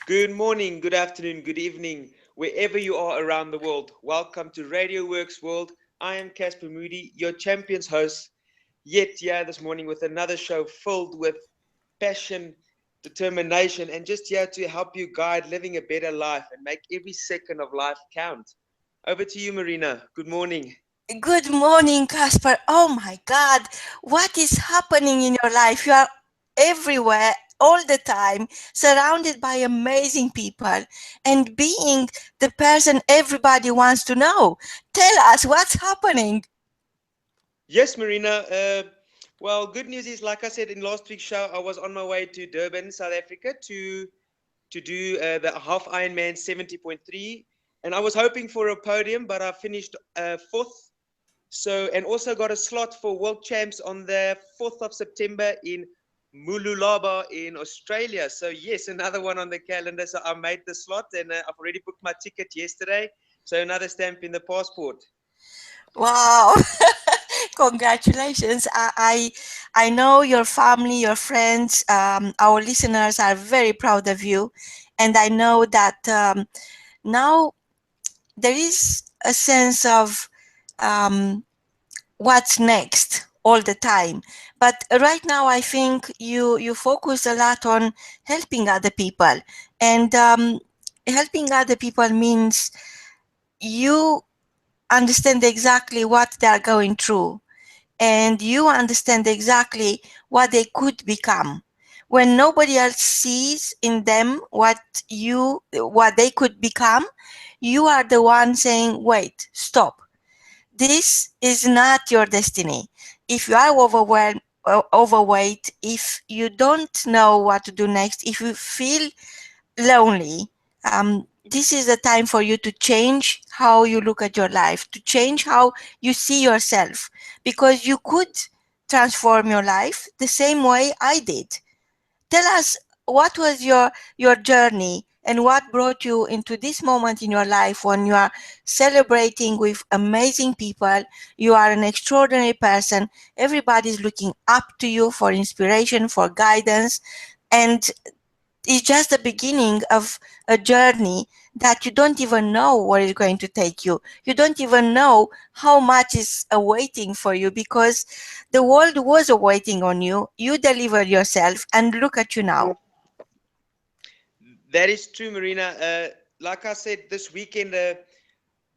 Good morning, good afternoon, good evening, wherever you are around the world. Welcome to Radio Works World. I am Casper Moodie, your Champions host, yet here this morning with another show filled with passion, determination, and just here to help you guide living a better life and make every second of life count. Over to you, Marina. Good morning. Good morning, Casper. Oh my God, what is happening in your life? You are everywhere all the time, surrounded by amazing people and being the person everybody wants to know. Tell us what's happening. Yes, Marina. Well, good news is, like I said in last week's show, I was on my way to Durban, South Africa, to do the half Ironman 70.3, and I was hoping for a podium, but I finished fourth. So, and also got a slot for World Champs on the 4th of September in Mululaba in Australia. So yes, another one on the calendar. So I made the slot, and I've already booked my ticket yesterday. So another stamp in the passport. Wow. Congratulations. I know your family, your friends, our listeners are very proud of you. And I know that now there is a sense of um, what's next all the time. But right now, I think you focus a lot on helping other people. And helping other people means you understand exactly what they are going through, and you understand exactly what they could become. When nobody else sees in them what they could become, you are the one saying, wait, stop. This is not your destiny. If you are overweight, if you don't know what to do next, if you feel lonely, this is the time for you to change how you look at your life, to change how you see yourself, because you could transform your life the same way I did. Tell us, what was your journey and what brought you into this moment in your life when you are celebrating with amazing people. You are an extraordinary person. Everybody's looking up to you for inspiration, for guidance, and it's just the beginning of a journey that you don't even know where it's going to take you. You don't even know how much is awaiting for you, because the world was awaiting on you. You delivered yourself, and look at you now. That is true, Marina. Like I said, this weekend,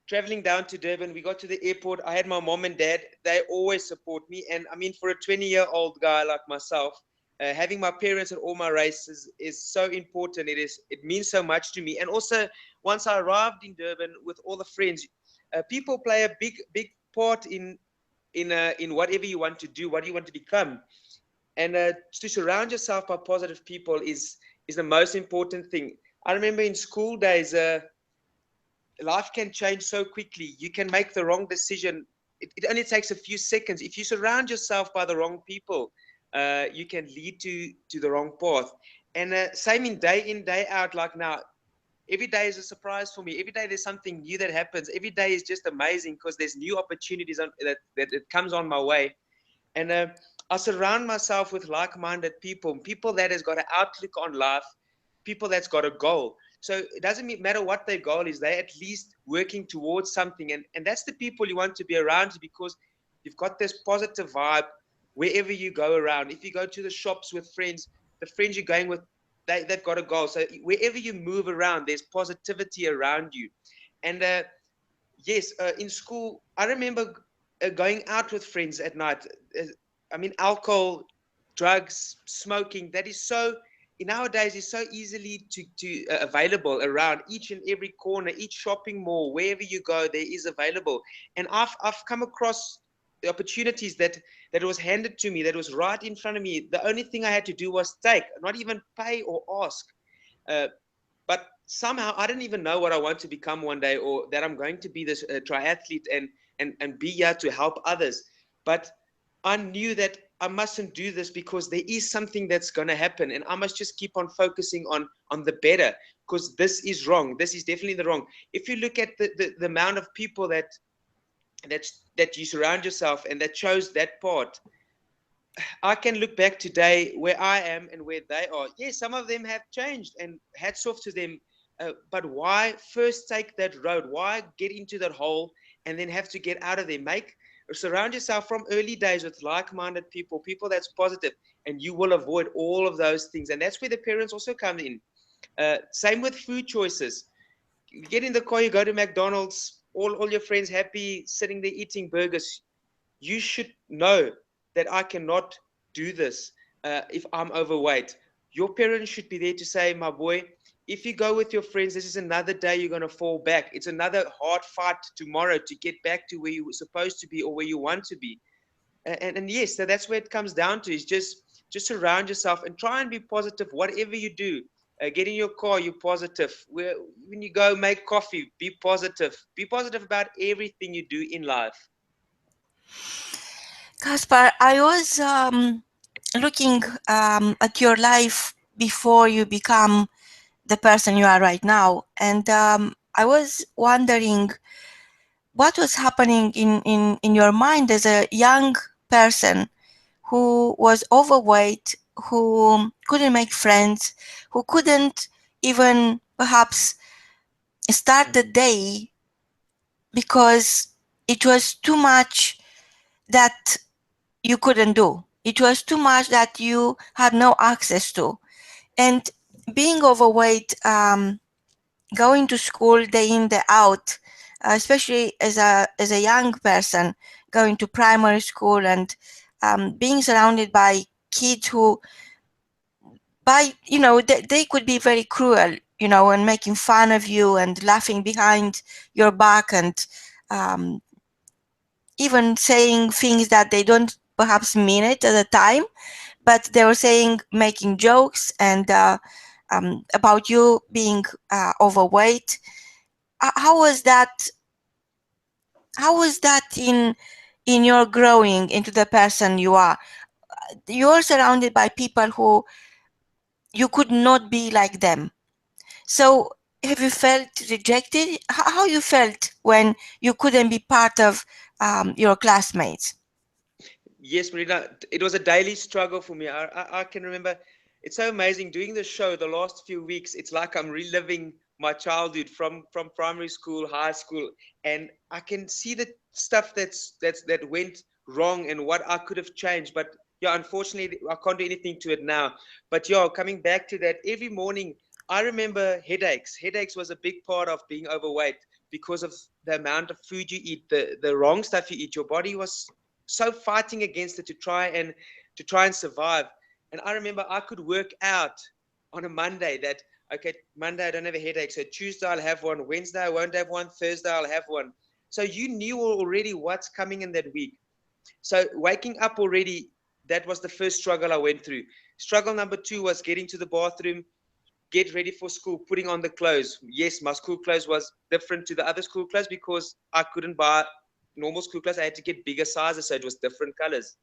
traveling down to Durban, we got to the airport. I had my mom and dad. They always support me. And I mean, for a 20-year-old guy like myself, having my parents at all my races is so important. It means so much to me. And also, once I arrived in Durban with all the friends, people play a big part in whatever you want to do, what you want to become. And to surround yourself by positive people is the most important thing. I remember in school days, life can change so quickly. You can make the wrong decision. It only takes a few seconds. If you surround yourself by the wrong people, you can lead to the wrong path. And same in day out. Like now, every day is a surprise for me. Every day there's something new that happens. Every day is just amazing because there's new opportunities that it comes on my way. And I surround myself with like-minded people that has got an outlook on life, people that's got a goal. So it doesn't matter what their goal is, they're at least working towards something. And that's the people you want to be around, because you've got this positive vibe wherever you go around. If you go to the shops with friends, the friends you're going with, they've got a goal. So wherever you move around, there's positivity around you. And yes, in school, I remember going out with friends at night. Uh, I mean, alcohol, drugs, smoking, that is so, nowadays, is so easily to available around each and every corner, each shopping mall, wherever you go, there is available. And I've come across the opportunities that was handed to me, that was right in front of me. The only thing I had to do was take, not even pay or ask. Uh, but somehow I didn't even know what I want to become one day, or that I'm going to be this triathlete and be here to help others. But I knew that I mustn't do this, because there is something that's going to happen, and I must just keep on focusing on the better, because this is wrong. This is definitely the wrong. If you look at the amount of people that you surround yourself and that chose that part, I can look back today where I am and where they are. Yes, some of them have changed, and hats off to them. But why first take that road? Why get into that hole and then have to get out of there? Surround yourself from early days with like-minded people, people that's positive, and you will avoid all of those things. And that's where the parents also come in. Same with food choices. You get in the car, you go to McDonald's, all your friends happy, sitting there eating burgers. You should know that I cannot do this if I'm overweight. Your parents should be there to say, my boy, if you go with your friends, this is another day you're going to fall back. It's another hard fight tomorrow to get back to where you were supposed to be or where you want to be. And yes, so that's where it comes down to, is just surround yourself and try and be positive whatever you do. Get in your car, you're positive. When you go make coffee, be positive. Be positive about everything you do in life. Caspar, I was looking at your life before you become the person you are right now, and I was wondering what was happening in your mind as a young person who was overweight, who couldn't make friends, who couldn't even perhaps start the day because it was too much that you couldn't do. It was too much that you had no access to. And being overweight, going to school day in, day out, especially as a young person, going to primary school and being surrounded by kids who, they could be very cruel, and making fun of you and laughing behind your back and um, even saying things that they don't perhaps mean it at the time, but they were making jokes and about you being overweight. How was that? How was that in your growing into the person you are? You're surrounded by people who you could not be like them. So have you felt rejected? How you felt when you couldn't be part of your classmates? Yes, Marina, it was a daily struggle for me. I can remember, it's so amazing doing the show the last few weeks. It's like I'm reliving my childhood from primary school, high school, and I can see the stuff that went wrong and what I could have changed. But yeah, unfortunately, I can't do anything to it now. But yeah, coming back to that, every morning I remember headaches. Headaches was a big part of being overweight because of the amount of food you eat, the wrong stuff you eat. Your body was so fighting against it to try and survive. And I remember I could work out on a Monday that, okay, Monday I don't have a headache, so Tuesday I'll have one, Wednesday I won't have one, Thursday I'll have one. So you knew already what's coming in that week. So waking up already, that was the first struggle I went through. Struggle number two was getting to the bathroom, get ready for school, putting on the clothes. Yes, my school clothes was different to the other school clothes because I couldn't buy normal school clothes. I had to get bigger sizes, so it was different colors.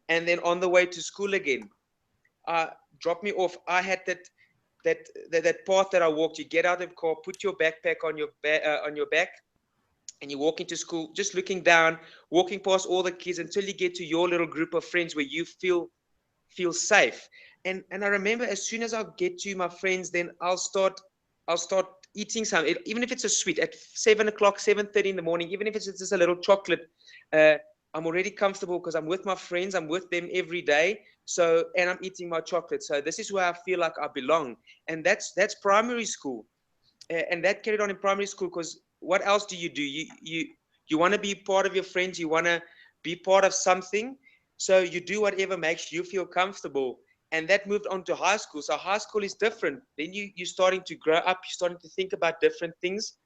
And then on the way to school again, drop me off. I had that path that I walked. You get out of the car, put your backpack on your back, and you walk into school, just looking down, walking past all the kids until you get to your little group of friends where you feel safe. And I remember as soon as I get to my friends, then I'll start eating something, even if it's a sweet at 7 o'clock, 7:30 in the morning, even if it's just a little chocolate. I'm already comfortable because I'm with my friends, I'm with them every day. So, and I'm eating my chocolate. So this is where I feel like I belong. And that's primary school. And that carried on in primary school because what else do? You want to be part of your friends, you want to be part of something, so you do whatever makes you feel comfortable. And that moved on to high school. So high school is different. Then you're starting to grow up, you're starting to think about different things.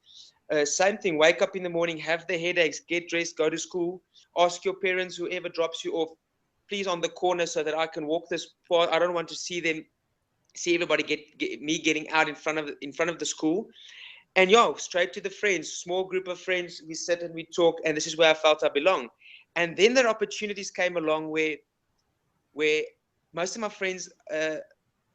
Same thing, wake up in the morning, have the headaches, get dressed, go to school, ask your parents, whoever drops you off, please on the corner so that I can walk this far. I don't want to see everybody get me getting out in front of the school. And yo, straight to the friends, small group of friends, we sit and we talk, and this is where I felt I belong. And then the opportunities came along where most of my friends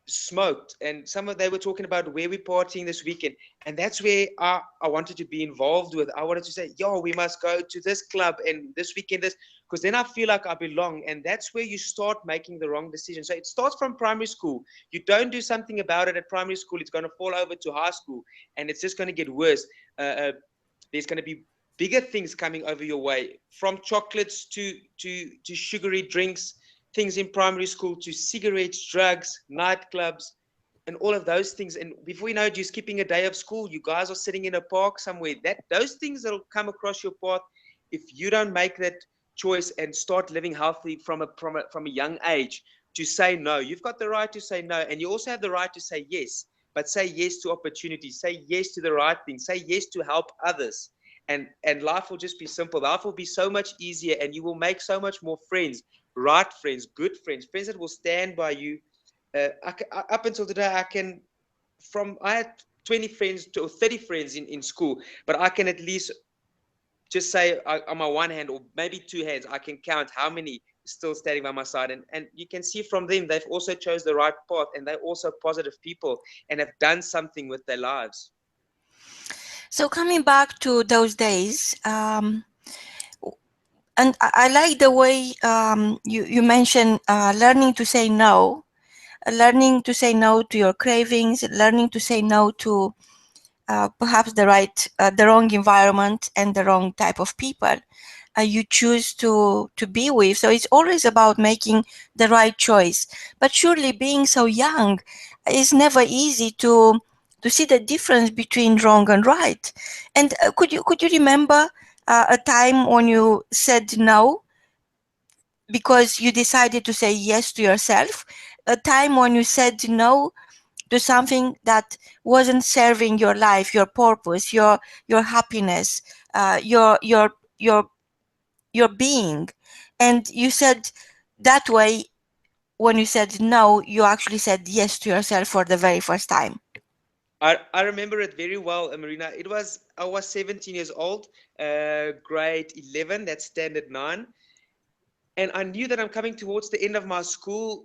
smoked, and they were talking about where we're partying this weekend, and that's where I wanted to be involved with. I wanted to say, yo, we must go to this club and this weekend, this, because then I feel like I belong. And that's where you start making the wrong decision. So it starts from primary school. You don't do something about it at primary school, it's going to fall over to high school, and it's just going to get worse. There's going to be bigger things coming over your way, from chocolates to sugary drinks, things in primary school, to cigarettes, drugs, nightclubs, and all of those things. And before you know it, you're skipping a day of school. You guys are sitting in a park somewhere. Those things that'll come across your path if you don't make that choice and start living healthy from a young age, to say no. You've got the right to say no, and you also have the right to say yes. But say yes to opportunities. Say yes to the right thing. Say yes to help others. And life will just be simple. Life will be so much easier, and you will make so much more friends, right friends, good friends, friends that will stand by you. Up until today, I had 20 friends or 30 friends in school, but I can at least just say on my one hand, or maybe two hands, I can count how many still standing by my side. And you can see from them, they've also chose the right path, and they're also positive people and have done something with their lives. So coming back to those days, and I like the way you mentioned learning to say no, learning to say no to your cravings, learning to say no to perhaps the wrong environment and the wrong type of people you choose to be with. So it's always about making the right choice. But surely, being so young, it's never easy to see the difference between wrong and right. And could you remember a time when you said no because you decided to say yes to yourself? A time when you said no to something that wasn't serving your life, your purpose, your happiness, your being, and you said that way. When you said no, you actually said yes to yourself for the very first time. I remember it very well, Marina. I was 17 years old, grade 11, that's standard 9. And I knew that I'm coming towards the end of my school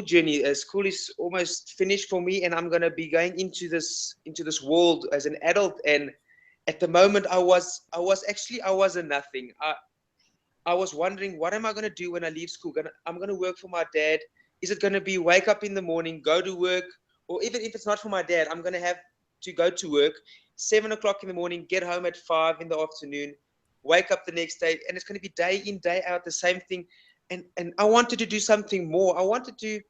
journey. School is almost finished for me, and I'm going to be going into this world as an adult. And at the moment, I was a nothing. I was wondering, what am I going to do when I leave school? I'm going to work for my dad. Is it going to be wake up in the morning, go to work? Or even if it's not for my dad, I'm going to have to go to work 7 o'clock in the morning, get home at 5 in the afternoon, wake up the next day, and it's going to be day in, day out, the same thing. And I wanted to do something more. I wanted to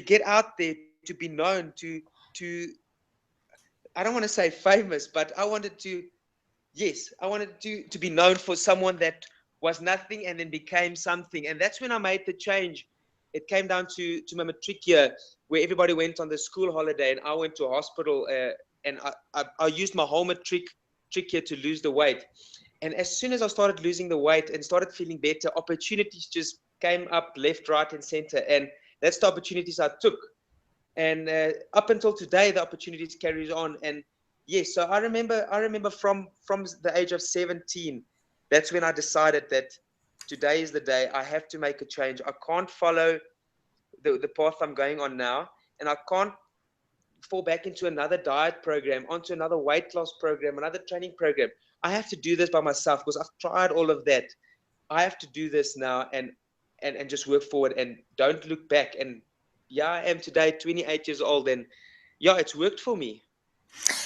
get out there, to be known, to I don't want to say famous, but I wanted to be known for someone that was nothing and then became something. And that's when I made the change. It came down to my matric year, where everybody went on the school holiday and I went to a hospital, and I used my whole matric year to lose the weight. And as soon as I started losing the weight and started feeling better, opportunities just came up left, right, and center. And that's the opportunities I took. And up until today, the opportunities carries on. And yes, so I remember from the age of 17, that's when I decided that today is the day. I have to make a change. I can't follow the path I'm going on now, and I can't fall back into another diet program, onto another weight loss program, another training program. I have to do this by myself, because I've tried all of that. I have to do this now, and just work forward and don't look back. And yeah, I am today 28 years old, and yeah, it's worked for me.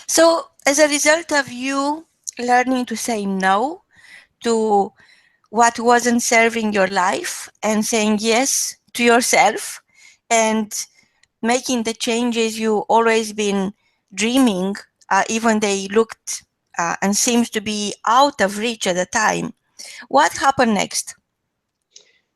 So as a result of you learning to say no to what wasn't serving your life and saying yes to yourself and making the changes you always been dreaming, even they looked and seems to be out of reach at the time, what happened next?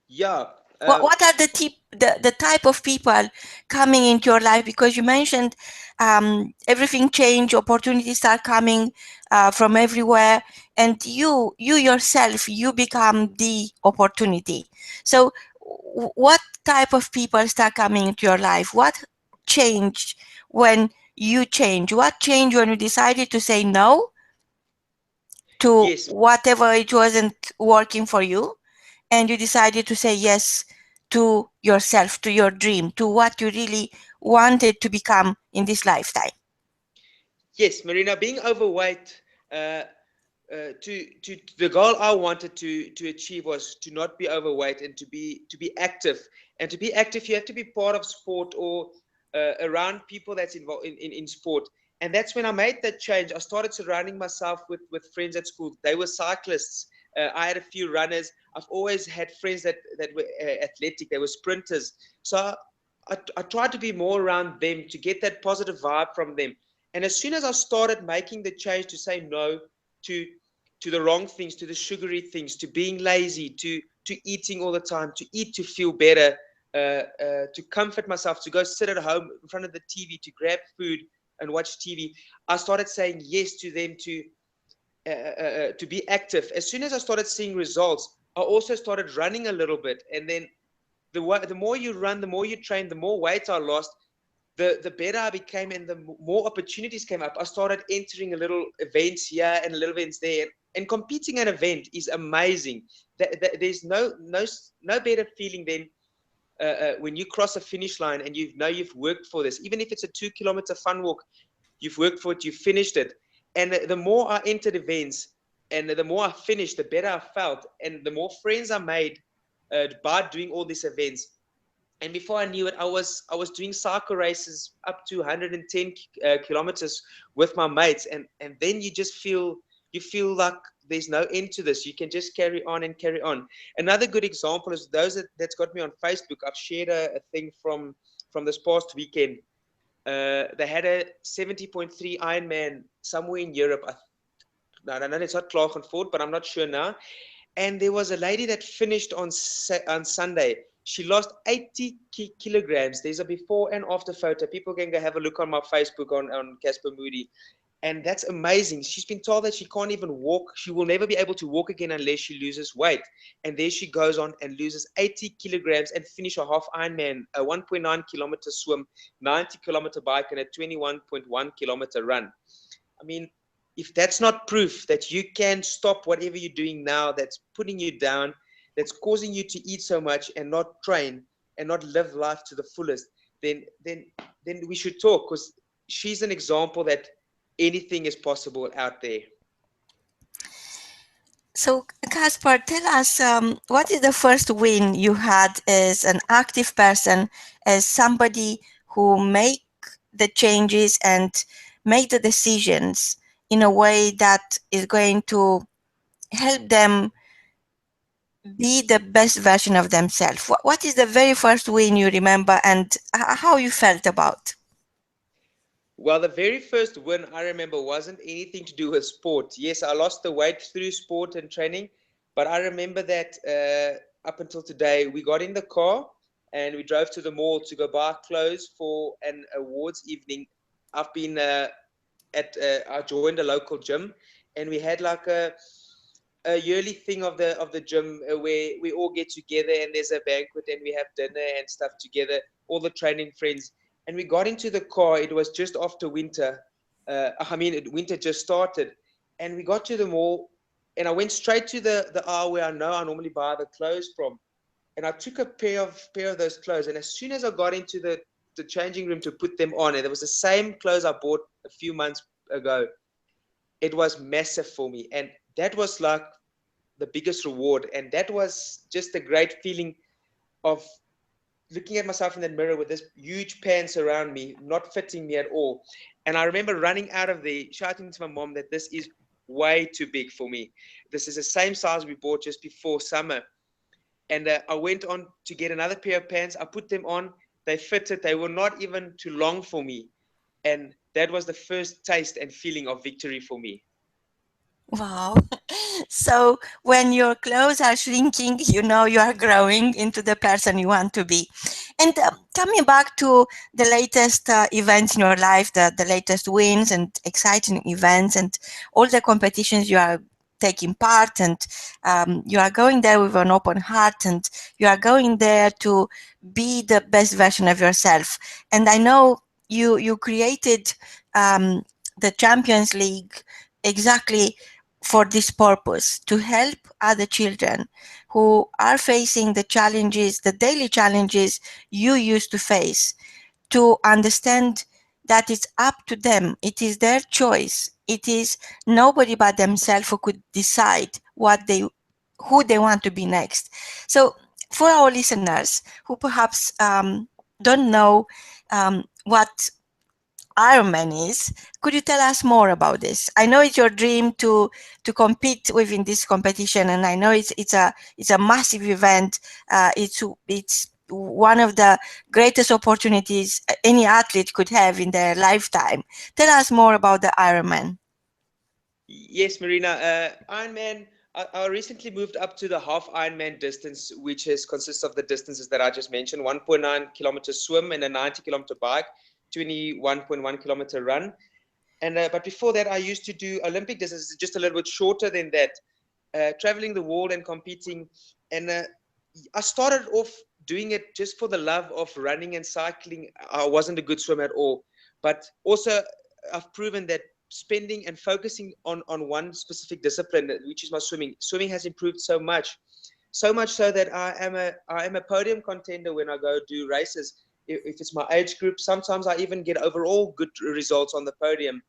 Yeah. What are the type of people coming into your life? Because you mentioned everything changed, opportunities start coming from everywhere, and you yourself, you become the opportunity. So what type of people start coming into your life? What changed when you changed? What changed when you decided to say no to Yes. whatever it wasn't working for you, and you decided to say yes to yourself, to your dream, to what you really wanted to become in this lifetime? Yes, Marina, being overweight, to the goal I wanted to achieve was to not be overweight and to be active. And to be active, you have to be part of sport or around people that's involved in sport. And that's when I made that change. I started surrounding myself with friends at school. They were cyclists. I had a few runners. I've always had friends that were athletic. They were sprinters. So I tried to be more around them to get that positive vibe from them. And as soon as I started making the change to say no to the wrong things, to the sugary things, to being lazy, to eating all the time, to eat to feel better, to comfort myself, to go sit at home in front of the TV, to grab food and watch TV, I started saying yes to them to be active. As soon as I started seeing results, I also started running a little bit, and then the more you run, the more you train, the more weight I lost, the better I became, and the more opportunities came up. I started entering a little events here and a little events there, and competing an event is amazing. There's no better feeling than when you cross a finish line and you know you've worked for this. Even if it's a 2 kilometer fun walk, you've worked for it, you've finished it. And the more I entered events and the more I finished, the better I felt, and the more friends I made by doing all these events. And before I knew it, I was doing cycle races up to 110 kilometers with my mates, and then you feel like there's no end to this. You can just carry on and carry on. Another good example is those that's got me on Facebook. I've shared a thing from this past weekend. They had a 70.3 Ironman somewhere in Europe. I don't know, it's not Klagenfurt, but I'm not sure now. And there was a lady that finished on Sunday. She lost 80 kilograms. There's a before and after photo. People can go have a look on my Facebook on Casper Moodie. And that's amazing. She's been told that she can't even walk. She will never be able to walk again unless she loses weight. And there she goes on and loses 80 kilograms and finish a half Ironman, a 1.9 kilometer swim, 90-kilometer bike, and a 21.1 kilometer run. I mean, if that's not proof that you can stop whatever you're doing now that's putting you down, that's causing you to eat so much and not train and not live life to the fullest, then we should talk, because she's an example that anything is possible out there. So, Casper, tell us, what is the first win you had as an active person, as somebody who make the changes and make the decisions in a way that is going to help them be the best version of themselves? What is the very first win you remember, and how you felt about? Well, the very first win I remember wasn't anything to do with sport. Yes, I lost the weight through sport and training, but I remember that up until today, we got in the car and we drove to the mall to go buy clothes for an awards evening. I've been I joined a local gym, and we had like a yearly thing of the gym where we all get together and there's a banquet and we have dinner and stuff together, all the training friends. And we got into the car. It was just after winter. Winter just started, and we got to the mall, and I went straight to the aisle where I know I normally buy the clothes from, and I took a pair of those clothes. And as soon as I got into the changing room to put them on, and it was the same clothes I bought a few months ago, it was massive for me, and that was like the biggest reward. And that was just a great feeling of looking at myself in the mirror with this huge pants around me, not fitting me at all. And I remember running out of there, shouting to my mom that this is way too big for me. This is the same size we bought just before summer. And I went on to get another pair of pants. I put them on. They fitted. They were not even too long for me. And that was the first taste and feeling of victory for me. Wow. So when your clothes are shrinking, you know you are growing into the person you want to be. And coming back to the latest events in your life, the latest wins and exciting events and all the competitions you are taking part, and you are going there with an open heart, and you are going there to be the best version of yourself. And I know you created the Champions League exactly for this purpose, to help other children who are facing the challenges, the daily challenges you used to face, to understand that it's up to them. It is their choice. It is nobody but themselves who could decide who they want to be next. So for our listeners who perhaps don't know what Ironman is, could you tell us more about this? I know it's your dream to compete within this competition, and I know it's a massive event. It's one of the greatest opportunities any athlete could have in their lifetime. Tell us more about the Ironman. Yes, Marina. Ironman. I recently moved up to the half Ironman distance, which consists of the distances that I just mentioned: 1.9 kilometer swim and a 90-kilometer bike, 21.1 kilometer run. And but before that, I used to do Olympic distances, just a little bit shorter than that, traveling the world and competing. And I started off doing it just for the love of running and cycling. I wasn't a good swimmer at all, but also I've proven that spending and focusing on one specific discipline, which is my swimming has improved so much so that I am a podium contender when I go do races. If it's my age group, sometimes I even get overall good results on the podium.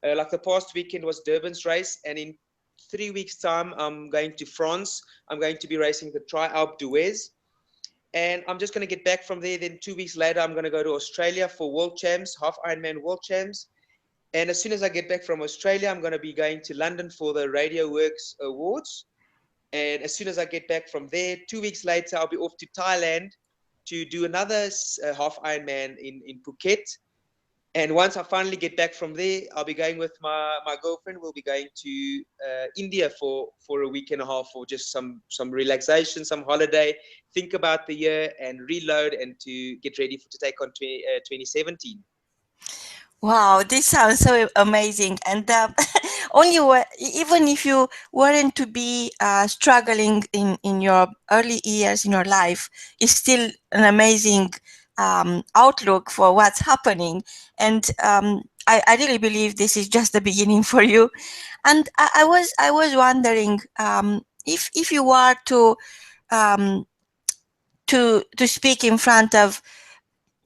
Like the past weekend was Durban's race, and in 3 weeks' time, I'm going to France. I'm going to be racing the Tri-Alpe d'Huez, and I'm just going to get back from there. Then 2 weeks later, I'm going to go to Australia for World Champs, half Ironman World Champs. And as soon as I get back from Australia, I'm going to be going to London for the W.O.R.K.S Awards. And as soon as I get back from there, 2 weeks later, I'll be off to Thailand to do another half Ironman in Phuket. And once I finally get back from there, I'll be going with my girlfriend. We'll be going to India for a week and a half for just some relaxation, some holiday, think about the year and reload and to get ready to take on 2017. Wow, this sounds so amazing. And even if you weren't to be struggling in your early years in your life, it's still an amazing outlook for what's happening. And I really believe this is just the beginning for you. And I was wondering if you were um, to speak in front of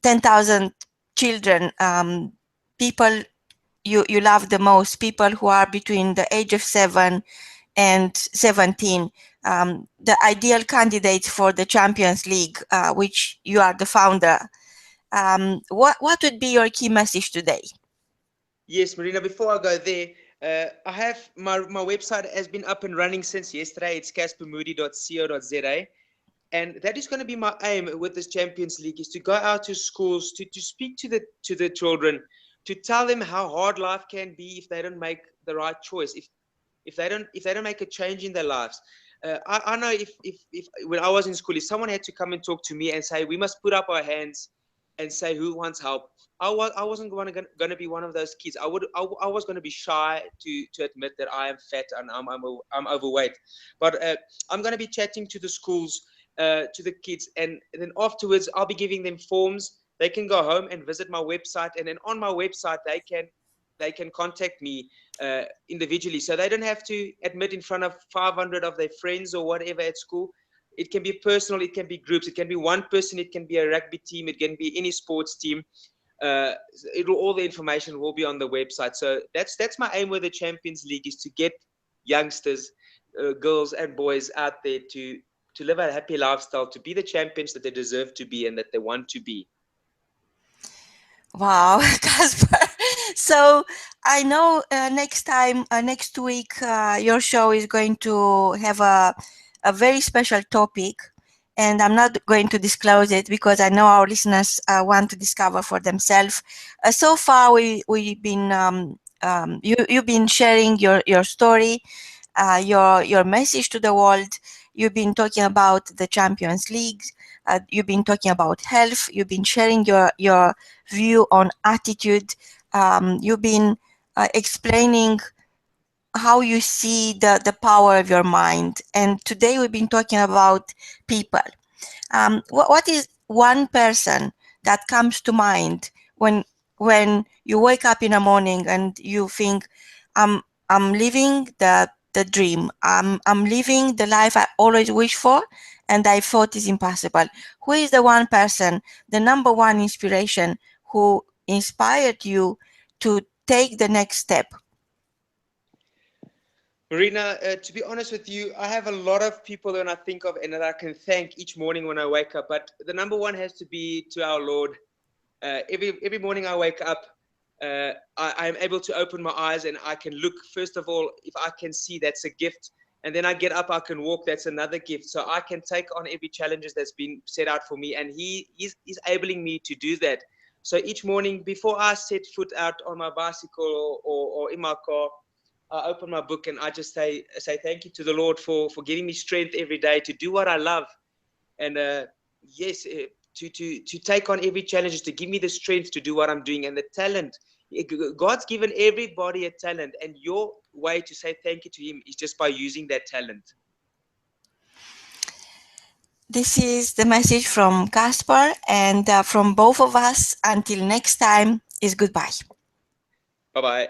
10,000 children, people you love the most, people who are between the age of 7 and 17, the ideal candidates for the Champions League, which you are the founder. What would be your key message today? Yes, Marina, before I go there, I have my website has been up and running since yesterday. It's caspermoodie.co.za. And that is going to be my aim with this Champions League, is to go out to schools, to speak to the children, to tell them how hard life can be if they don't make the right choice, if they don't make a change in their lives. I know if when I was in school, if someone had to come and talk to me and say we must put up our hands and say who wants help, I wasn't going to be one of those kids. I was going to be shy to admit that I am fat and I'm overweight. But I'm going to be chatting to the schools, to the kids, and then afterwards I'll be giving them forms. They can go home and visit my website, and then on my website they can contact me individually, so they don't have to admit in front of 500 of their friends or whatever at school. It can be personal, it can be groups, it can be one person, it can be a rugby team, it can be any sports team. All the information will be on the website. So that's my aim with the Champions League, is to get youngsters, girls and boys out there to live a happy lifestyle, to be the champions that they deserve to be and that they want to be. Wow, Casper. So I know next week, your show is going to have a very special topic, and I'm not going to disclose it because I know our listeners want to discover for themselves. So far, we've been you've been sharing your story, your message to the world. You've been talking about the Champions League. You've been talking about health. You've been sharing your view on attitude. You've been explaining how you see the power of your mind. And today we've been talking about people. What is one person that comes to mind when you wake up in the morning and you think, I'm living the dream. I'm living the life I always wish for and I thought is impossible. Who is the one person, the number one inspiration who inspired you to take the next step? Marina, to be honest with you, I have a lot of people that I think of and that I can thank each morning when I wake up. But the number one has to be to our Lord. Every morning I wake up, I'm able to open my eyes and I can look. First of all, if I can see, that's a gift. And then I get up, I can walk. That's another gift. So I can take on every challenges that's been set out for me, and he's enabling me to do that. So each morning, before I set foot out on my bicycle or in my car, I open my book and I just say thank you to the Lord for giving me strength every day to do what I love, and yes, to take on every challenge, to give me the strength to do what I'm doing and the talent. God's given everybody a talent, and your way to say thank you to Him is just by using that talent. This is the message from Casper, and from both of us. Until next time, is goodbye. Bye bye.